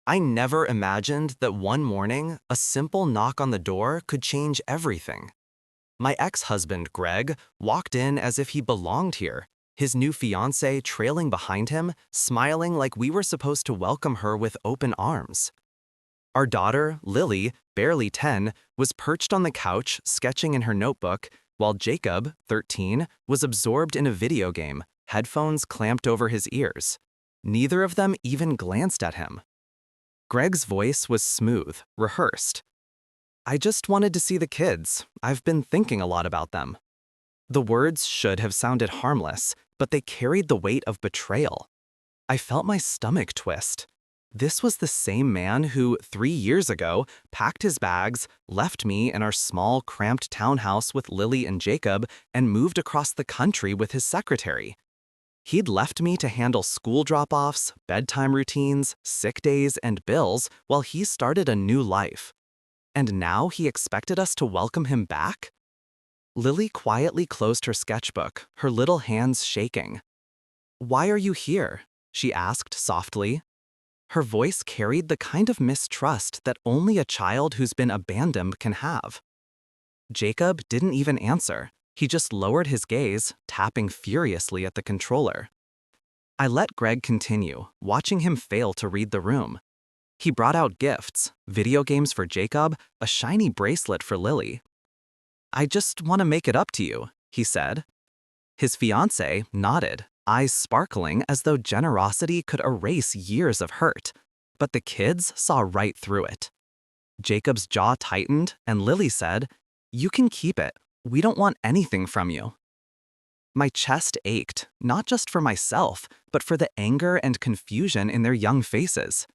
I never imagined that one morning, a simple knock on the door could change everything. My ex-husband, Greg, walked in as if he belonged here, his new fiancée trailing behind him, smiling like we were supposed to welcome her with open arms. Our daughter, Lily, barely 10, was perched on the couch, sketching in her notebook, while Jacob, 13, was absorbed in a video game, headphones clamped over his ears. Neither of them even glanced at him. Greg's voice was smooth, rehearsed. "I just wanted to see the kids. I've been thinking a lot about them." The words should have sounded harmless, but they carried the weight of betrayal. I felt my stomach twist. This was the same man who, 3 years ago, packed his bags, left me in our small, cramped townhouse with Lily and Jacob, and moved across the country with his secretary. He'd left me to handle school drop-offs, bedtime routines, sick days, and bills while he started a new life. And now he expected us to welcome him back? Lily quietly closed her sketchbook, her little hands shaking. "Why are you here?" she asked softly. Her voice carried the kind of mistrust that only a child who's been abandoned can have. Jacob didn't even answer. He just lowered his gaze, tapping furiously at the controller. I let Greg continue, watching him fail to read the room. He brought out gifts, video games for Jacob, a shiny bracelet for Lily. "I just want to make it up to you," he said. His fiancée nodded, eyes sparkling as though generosity could erase years of hurt. But the kids saw right through it. Jacob's jaw tightened, and Lily said, "You can keep it. We don't want anything from you." My chest ached, not just for myself, but for the anger and confusion in their young faces.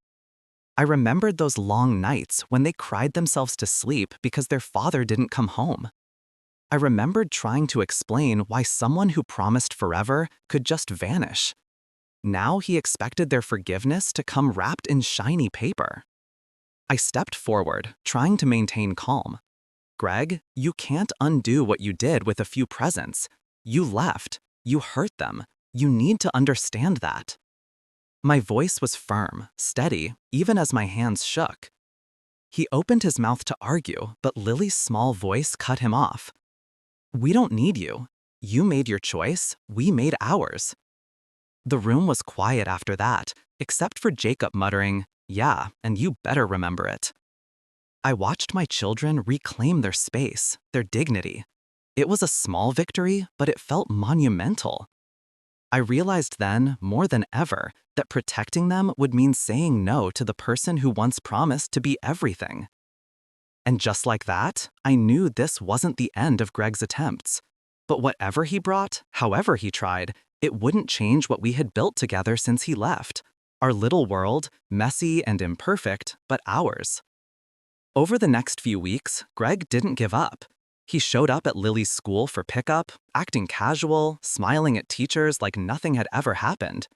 I remembered those long nights when they cried themselves to sleep because their father didn't come home. I remembered trying to explain why someone who promised forever could just vanish. Now he expected their forgiveness to come wrapped in shiny paper. I stepped forward, trying to maintain calm. "Greg, you can't undo what you did with a few presents. You left. You hurt them. You need to understand that." My voice was firm, steady, even as my hands shook. He opened his mouth to argue, but Lily's small voice cut him off. "We don't need you. You made your choice. We made ours." The room was quiet after that, except for Jacob muttering, "Yeah, and you better remember it." I watched my children reclaim their space, their dignity. It was a small victory, but it felt monumental. I realized then, more than ever, that protecting them would mean saying no to the person who once promised to be everything. And just like that, I knew this wasn't the end of Greg's attempts. But whatever he brought, however he tried, it wouldn't change what we had built together since he left. Our little world, messy and imperfect, but ours. Over the next few weeks, Greg didn't give up. He showed up at Lily's school for pickup, acting casual, smiling at teachers like nothing had ever happened.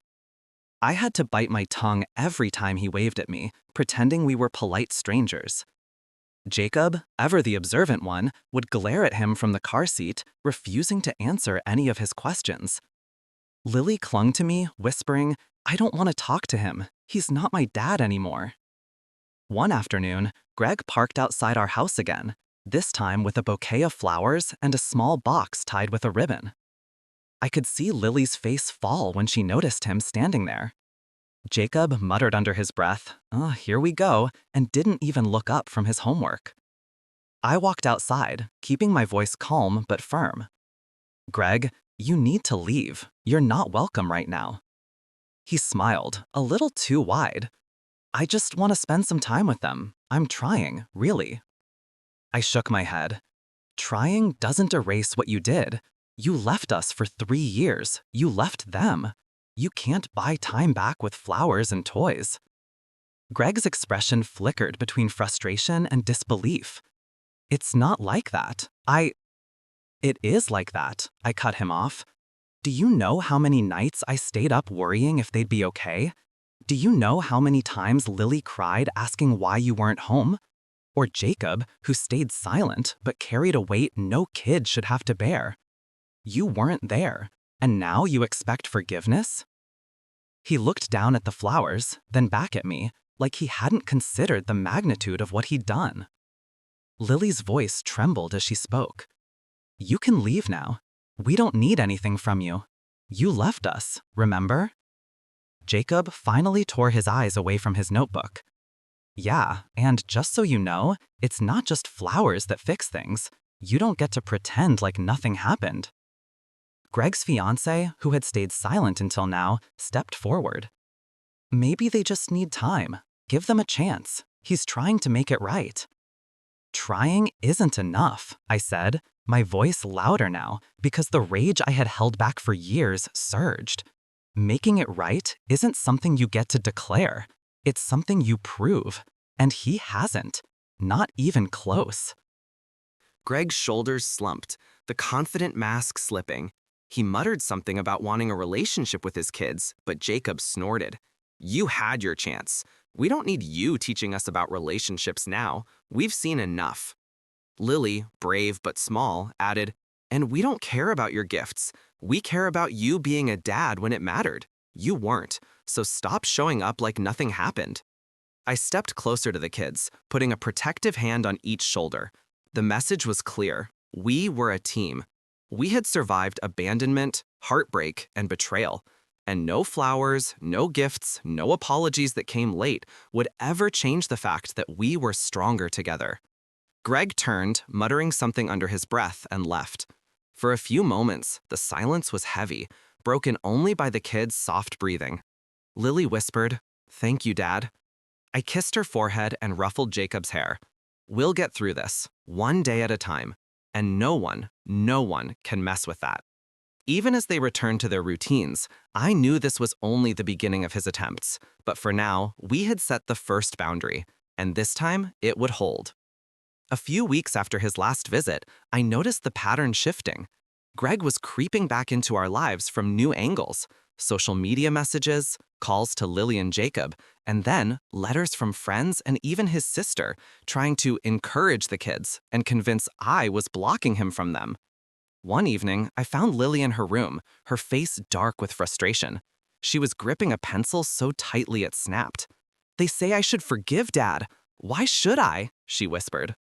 I had to bite my tongue every time he waved at me, pretending we were polite strangers. Jacob, ever the observant one, would glare at him from the car seat, refusing to answer any of his questions. Lily clung to me, whispering, "I don't want to talk to him. He's not my dad anymore." One afternoon, Greg parked outside our house again, this time with a bouquet of flowers and a small box tied with a ribbon. I could see Lily's face fall when she noticed him standing there. Jacob muttered under his breath, "Oh, here we go," and didn't even look up from his homework. I walked outside, keeping my voice calm but firm. "Greg, you need to leave. You're not welcome right now." He smiled, a little too wide. "I just want to spend some time with them. I'm trying, really." I shook my head. "Trying doesn't erase what you did. You left us for 3 years. You left them. You can't buy time back with flowers and toys." Greg's expression flickered between frustration and disbelief. "It's not like that. It is like that," I cut him off. "Do you know how many nights I stayed up worrying if they'd be okay? Do you know how many times Lily cried asking why you weren't home? Or Jacob, who stayed silent but carried a weight no kid should have to bear? You weren't there, and now you expect forgiveness?" He looked down at the flowers, then back at me, like he hadn't considered the magnitude of what he'd done. Lily's voice trembled as she spoke. "You can leave now. We don't need anything from you. You left us, remember?" Jacob finally tore his eyes away from his notebook. "Yeah, and just so you know, it's not just flowers that fix things. You don't get to pretend like nothing happened." Greg's fiancé, who had stayed silent until now, stepped forward. "Maybe they just need time. Give them a chance. He's trying to make it right." "Trying isn't enough," I said, my voice louder now because the rage I had held back for years surged. "Making it right isn't something you get to declare. It's something you prove. And he hasn't. Not even close." Greg's shoulders slumped, the confident mask slipping. He muttered something about wanting a relationship with his kids, but Jacob snorted. "You had your chance. We don't need you teaching us about relationships now. We've seen enough." Lily, brave but small, added, "And we don't care about your gifts. We care about you being a dad when it mattered. You weren't, so stop showing up like nothing happened." I stepped closer to the kids, putting a protective hand on each shoulder. The message was clear. We were a team. We had survived abandonment, heartbreak, and betrayal. And no flowers, no gifts, no apologies that came late would ever change the fact that we were stronger together. Greg turned, muttering something under his breath, and left. For a few moments, the silence was heavy, broken only by the kids' soft breathing. Lily whispered, "Thank you, Dad." I kissed her forehead and ruffled Jacob's hair. "We'll get through this, one day at a time, and no one can mess with that." Even as they returned to their routines, I knew this was only the beginning of his attempts, but for now, we had set the first boundary, and this time it would hold. A few weeks after his last visit, I noticed the pattern shifting. Greg was creeping back into our lives from new angles: social media messages, calls to Lily and Jacob, and then letters from friends and even his sister, trying to encourage the kids and convince I was blocking him from them. One evening, I found Lily in her room, her face dark with frustration. She was gripping a pencil so tightly it snapped. "They say I should forgive Dad. Why should I?" she whispered.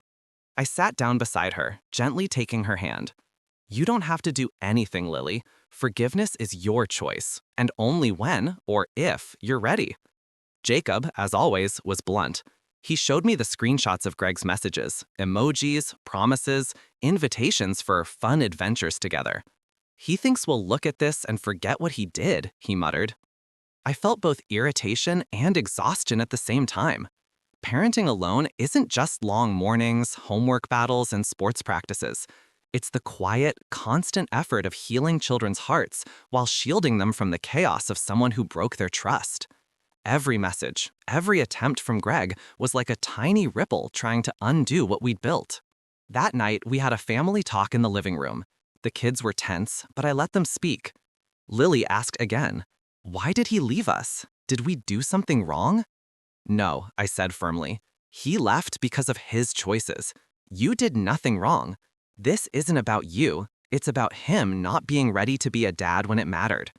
I sat down beside her, gently taking her hand. "You don't have to do anything, Lily. Forgiveness is your choice, and only when, or if, you're ready." Jacob, as always, was blunt. He showed me the screenshots of Greg's messages, emojis, promises, invitations for fun adventures together. "He thinks we'll look at this and forget what he did," he muttered. I felt both irritation and exhaustion at the same time. Parenting alone isn't just long mornings, homework battles, and sports practices. It's the quiet, constant effort of healing children's hearts while shielding them from the chaos of someone who broke their trust. Every message, every attempt from Greg was like a tiny ripple trying to undo what we'd built. That night, we had a family talk in the living room. The kids were tense, but I let them speak. Lily asked again, "Why did he leave us? Did we do something wrong?" "No," I said firmly. "He left because of his choices. You did nothing wrong. This isn't about you. It's about him not being ready to be a dad when it mattered."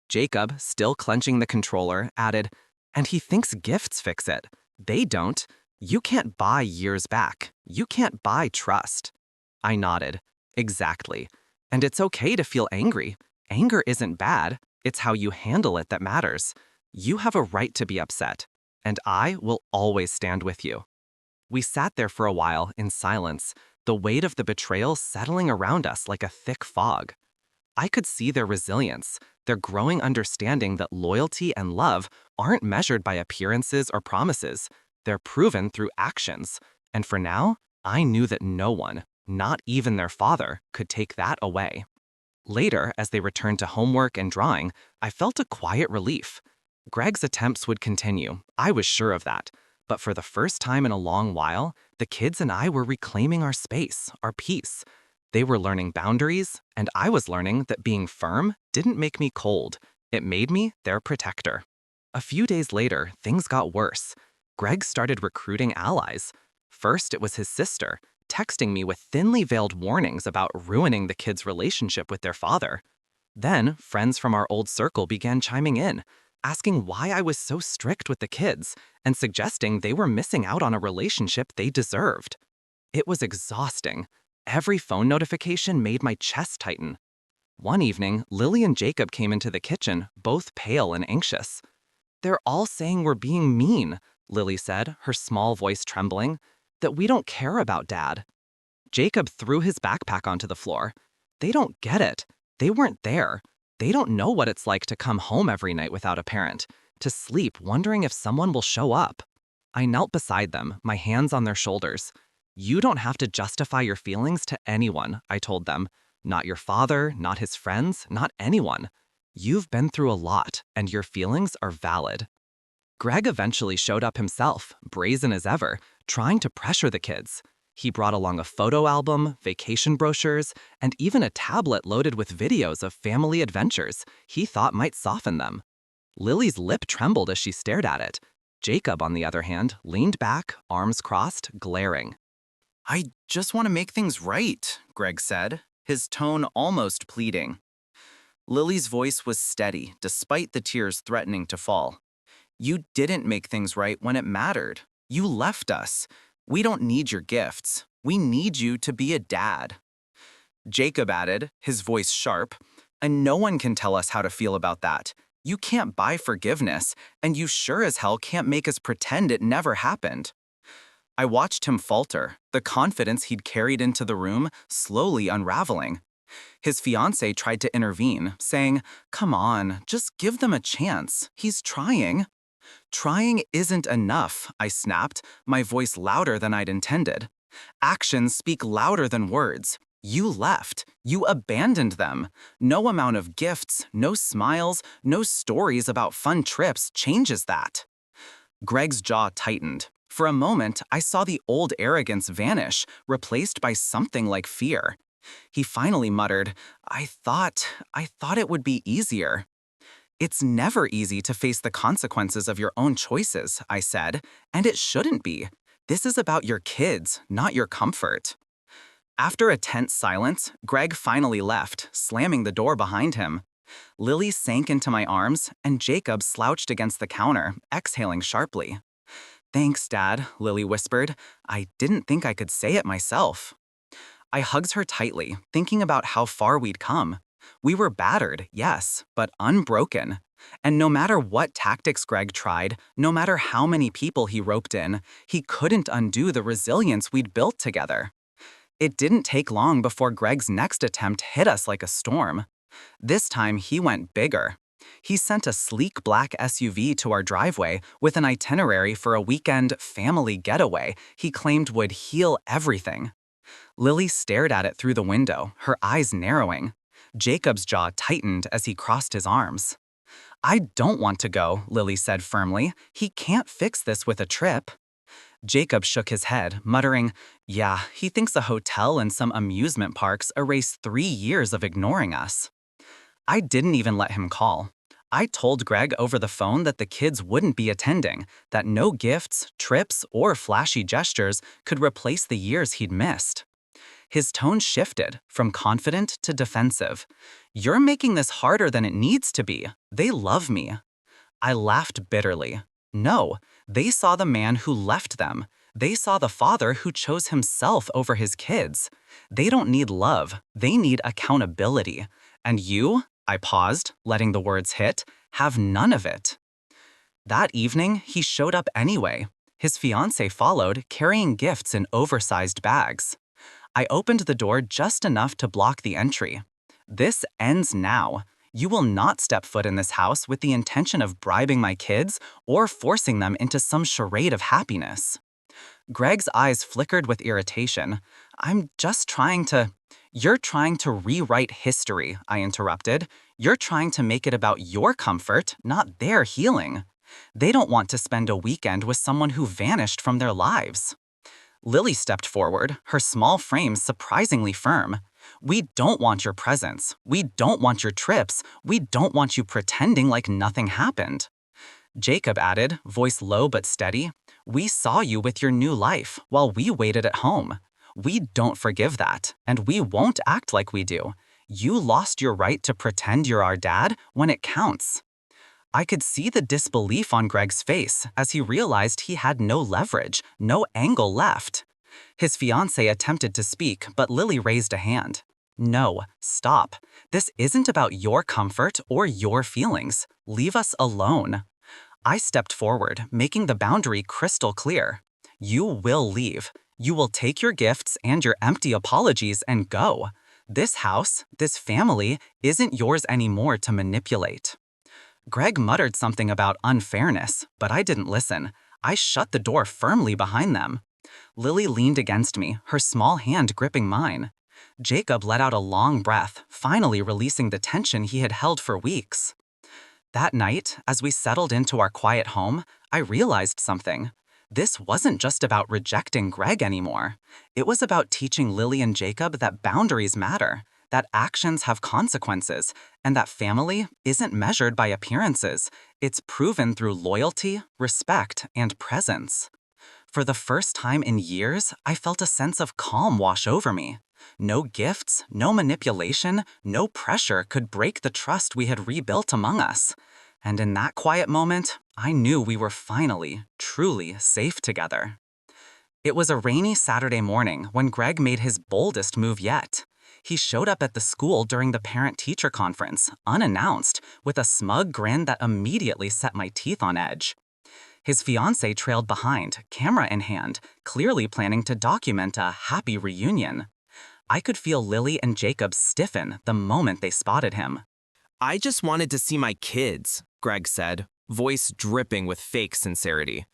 Jacob, still clenching the controller, added, "And he thinks gifts fix it. They don't. You can't buy years back. You can't buy trust." I nodded. Exactly. And it's okay to feel angry. Anger isn't bad. It's how you handle it that matters. You have a right to be upset. And I will always stand with you. We sat there for a while in silence, the weight of the betrayal settling around us like a thick fog. I could see their resilience, their growing understanding that loyalty and love aren't measured by appearances or promises. They're proven through actions. And for now, I knew that no one, not even their father, could take that away. Later, as they returned to homework and drawing, I felt a quiet relief. Greg's attempts would continue, I was sure of that. But for the first time in a long while, the kids and I were reclaiming our space, our peace. They were learning boundaries, and I was learning that being firm didn't make me cold. It made me their protector. A few days later, things got worse. Greg started recruiting allies. First, it was his sister, texting me with thinly veiled warnings about ruining the kids' relationship with their father. Then, friends from our old circle began chiming in. asking why I was so strict with the kids and suggesting they were missing out on a relationship they deserved. It was exhausting. Every phone notification made my chest tighten. One evening, Lily and Jacob came into the kitchen, both pale and anxious. "They're all saying we're being mean," Lily said, her small voice trembling, "that we don't care about Dad." Jacob threw his backpack onto the floor. "They don't get it. They weren't there. They don't know what it's like to come home every night without a parent, to sleep wondering if someone will show up." I knelt beside them, my hands on their shoulders. "You don't have to justify your feelings to anyone," I told them. "Not your father, not his friends, not anyone. You've been through a lot, and your feelings are valid." Greg eventually showed up himself, brazen as ever, trying to pressure the kids. He brought along a photo album, vacation brochures, and even a tablet loaded with videos of family adventures he thought might soften them. Lily's lip trembled as she stared at it. Jacob, on the other hand, leaned back, arms crossed, glaring. "I just want to make things right," Greg said, his tone almost pleading. Lily's voice was steady, despite the tears threatening to fall. "You didn't make things right when it mattered. You left us. We don't need your gifts. We need you to be a dad." Jacob added, his voice sharp, "And no one can tell us how to feel about that. You can't buy forgiveness, and you sure as hell can't make us pretend it never happened." I watched him falter, the confidence he'd carried into the room slowly unraveling. His fiancée tried to intervene, saying, "Come on, just give them a chance. He's trying." "Trying isn't enough," I snapped, my voice louder than I'd intended. "Actions speak louder than words. You left. You abandoned them. No amount of gifts, no smiles, no stories about fun trips changes that." Greg's jaw tightened. For a moment, I saw the old arrogance vanish, replaced by something like fear. He finally muttered, I thought it would be easier." "It's never easy to face the consequences of your own choices," I said, "and it shouldn't be. This is about your kids, not your comfort." After a tense silence, Greg finally left, slamming the door behind him. Lily sank into my arms, and Jacob slouched against the counter, exhaling sharply. "Thanks, Dad," Lily whispered. "I didn't think I could say it myself." I hugged her tightly, thinking about how far we'd come. We were battered, yes, but unbroken. And no matter what tactics Greg tried, no matter how many people he roped in, he couldn't undo the resilience we'd built together. It didn't take long before Greg's next attempt hit us like a storm. This time he went bigger. He sent a sleek black SUV to our driveway with an itinerary for a weekend family getaway he claimed would heal everything. Lily stared at it through the window, her eyes narrowing. Jacob's jaw tightened as he crossed his arms. "I don't want to go," Lily said firmly. "He can't fix this with a trip." Jacob shook his head, muttering, "Yeah, he thinks a hotel and some amusement parks erase 3 years of ignoring us." I didn't even let him call. I told Greg over the phone that the kids wouldn't be attending, that no gifts, trips, or flashy gestures could replace the years he'd missed. His tone shifted from confident to defensive. "You're making this harder than it needs to be. They love me." I laughed bitterly. No, they saw the man who left them. They saw the father who chose himself over his kids. They don't need love. They need accountability. And you, I paused, letting the words hit, have none of it. That evening, he showed up anyway. His fiancée followed, carrying gifts in oversized bags. I opened the door just enough to block the entry. "This ends now. You will not step foot in this house with the intention of bribing my kids or forcing them into some charade of happiness." Greg's eyes flickered with irritation. "I'm just trying to—" "You're trying to rewrite history," I interrupted. "You're trying to make it about your comfort, not their healing. They don't want to spend a weekend with someone who vanished from their lives." Lily stepped forward, her small frame surprisingly firm. "We don't want your presence. We don't want your trips. We don't want you pretending like nothing happened." Jacob added, voice low but steady, "We saw you with your new life while we waited at home. We don't forgive that, and we won't act like we do. You lost your right to pretend you're our dad when it counts." I could see the disbelief on Greg's face as he realized he had no leverage, no angle left. His fiancée attempted to speak, but Lily raised a hand. No, stop. This isn't about your comfort or your feelings. Leave us alone. I stepped forward, making the boundary crystal clear. You will leave. You will take your gifts and your empty apologies and go. This house, this family, isn't yours anymore to manipulate. Greg muttered something about unfairness, but I didn't listen. I shut the door firmly behind them. Lily leaned against me, her small hand gripping mine. Jacob let out a long breath, finally releasing the tension he had held for weeks. That night, as we settled into our quiet home, I realized something. This wasn't just about rejecting Greg anymore. It was about teaching Lily and Jacob that boundaries matter, that actions have consequences, and that family isn't measured by appearances. It's proven through loyalty, respect, and presence. For the first time in years, I felt a sense of calm wash over me. No gifts, no manipulation, no pressure could break the trust we had rebuilt among us. And in that quiet moment, I knew we were finally, truly safe together. It was a rainy Saturday morning when Greg made his boldest move yet. He showed up at the school during the parent-teacher conference, unannounced, with a smug grin that immediately set my teeth on edge. His fiancée trailed behind, camera in hand, clearly planning to document a happy reunion. I could feel Lily and Jacob stiffen the moment they spotted him. I just wanted to see my kids, Greg said, voice dripping with fake sincerity.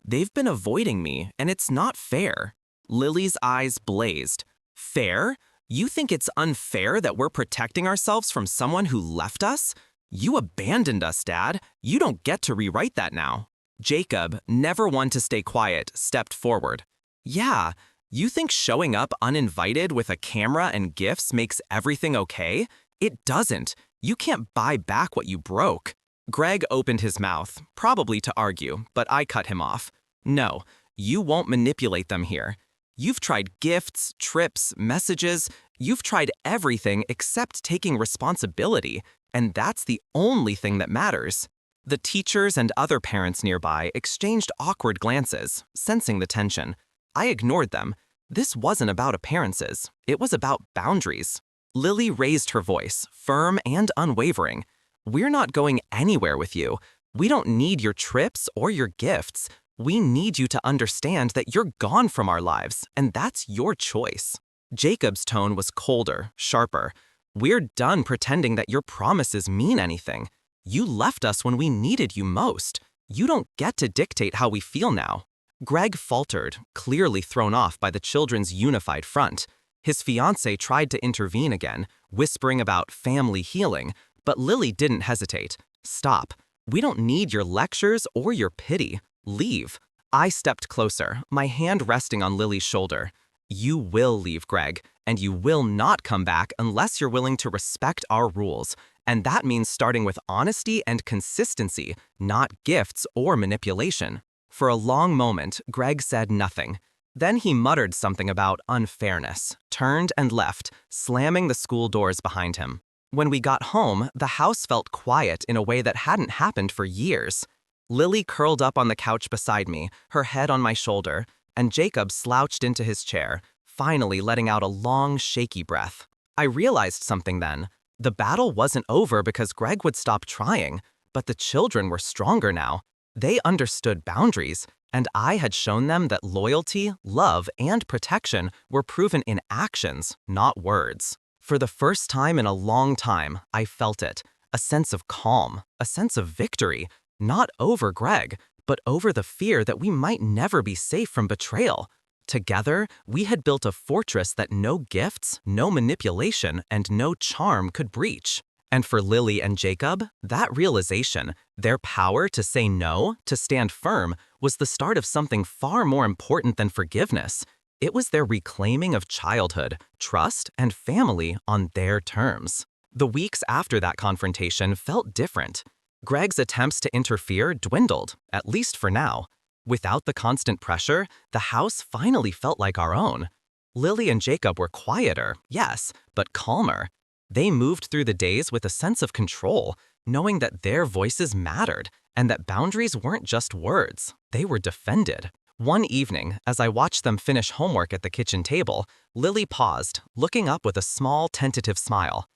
They've been avoiding me, and it's not fair. Lily's eyes blazed. Fair? You think it's unfair that we're protecting ourselves from someone who left us? You abandoned us, Dad. You don't get to rewrite that now. Jacob, never one to stay quiet, stepped forward. Yeah, you think showing up uninvited with a camera and gifts makes everything okay? It doesn't. You can't buy back what you broke. Greg opened his mouth, probably to argue, but I cut him off. No, you won't manipulate them here. You've tried gifts, trips, messages. You've tried everything except taking responsibility, and that's the only thing that matters. The teachers and other parents nearby exchanged awkward glances, sensing the tension. I ignored them. This wasn't about appearances. It was about boundaries. Lily raised her voice, firm and unwavering. We're not going anywhere with you. We don't need your trips or your gifts. We need you to understand that you're gone from our lives, and that's your choice. Jacob's tone was colder, sharper. We're done pretending that your promises mean anything. You left us when we needed you most. You don't get to dictate how we feel now. Greg faltered, clearly thrown off by the children's unified front. His fiancée tried to intervene again, whispering about family healing, but Lily didn't hesitate. Stop. We don't need your lectures or your pity. Leave. I stepped closer, my hand resting on Lily's shoulder. You will leave, Greg, and you will not come back unless you're willing to respect our rules. And that means starting with honesty and consistency, not gifts or manipulation. For a long moment, Greg said nothing. Then he muttered something about unfairness, turned and left, slamming the school doors behind him. When we got home, the house felt quiet in a way that hadn't happened for years. Lily curled up on the couch beside me, her head on my shoulder, and Jacob slouched into his chair, finally letting out a long, shaky breath. I realized something then. The battle wasn't over because Greg would stop trying, but the children were stronger now. They understood boundaries, and I had shown them that loyalty, love, and protection were proven in actions, not words. For the first time in a long time, I felt it. A sense of calm, a sense of victory, not over Greg, but over the fear that we might never be safe from betrayal. Together, we had built a fortress that no gifts, no manipulation, and no charm could breach. And for Lily and Jacob, that realization, their power to say no, to stand firm, was the start of something far more important than forgiveness. It was their reclaiming of childhood, trust, and family on their terms. The weeks after that confrontation felt different. Greg's attempts to interfere dwindled, at least for now. Without the constant pressure, the house finally felt like our own. Lily and Jacob were quieter, yes, but calmer. They moved through the days with a sense of control, knowing that their voices mattered and that boundaries weren't just words, they were defended. One evening, as I watched them finish homework at the kitchen table, Lily paused, looking up with a small, tentative smile.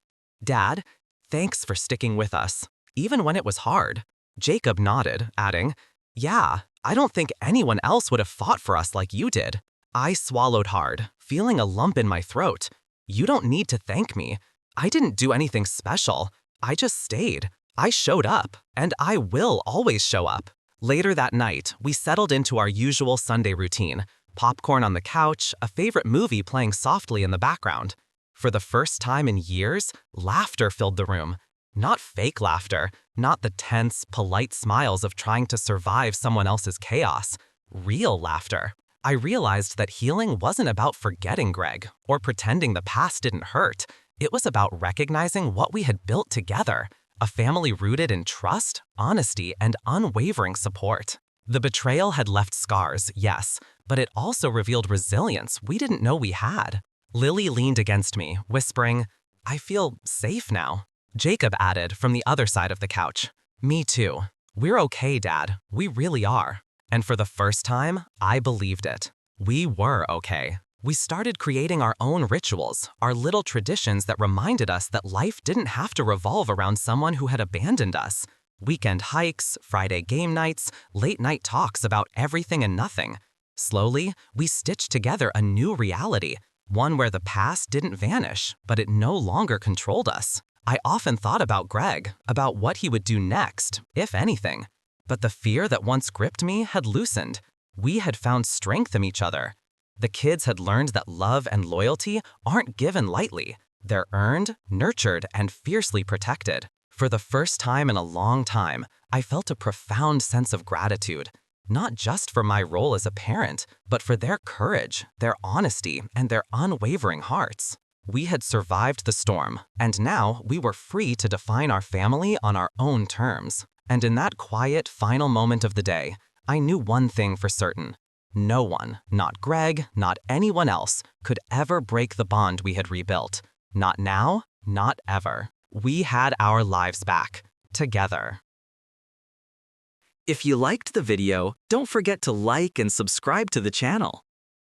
"Dad, thanks for sticking with us, even when it was hard." Jacob nodded, adding, "Yeah, I don't think anyone else would have fought for us like you did." I swallowed hard, feeling a lump in my throat. "You don't need to thank me. I didn't do anything special. I just stayed. I showed up, and I will always show up." Later that night, we settled into our usual Sunday routine. Popcorn on the couch, a favorite movie playing softly in the background. For the first time in years, laughter filled the room. Not fake laughter, not the tense, polite smiles of trying to survive someone else's chaos. Real laughter. I realized that healing wasn't about forgetting Greg or pretending the past didn't hurt. It was about recognizing what we had built together, a family rooted in trust, honesty, and unwavering support. The betrayal had left scars, yes, but it also revealed resilience we didn't know we had. Lily leaned against me, whispering, "I feel safe now." Jacob added from the other side of the couch, "Me too. We're okay, Dad. We really are." And for the first time, I believed it. We were okay. We started creating our own rituals, our little traditions that reminded us that life didn't have to revolve around someone who had abandoned us. Weekend hikes, Friday game nights, late-night talks about everything and nothing. Slowly, we stitched together a new reality, one where the past didn't vanish, but it no longer controlled us. I often thought about Greg, about what he would do next, if anything. But the fear that once gripped me had loosened. We had found strength in each other. The kids had learned that love and loyalty aren't given lightly. They're earned, nurtured, and fiercely protected. For the first time in a long time, I felt a profound sense of gratitude, not just for my role as a parent, but for their courage, their honesty, and their unwavering hearts. We had survived the storm, and now we were free to define our family on our own terms. And in that quiet, final moment of the day, I knew one thing for certain. No one, not Greg, not anyone else, could ever break the bond we had rebuilt. Not now, not ever. We had our lives back, together. If you liked the video, don't forget to like and subscribe to the channel.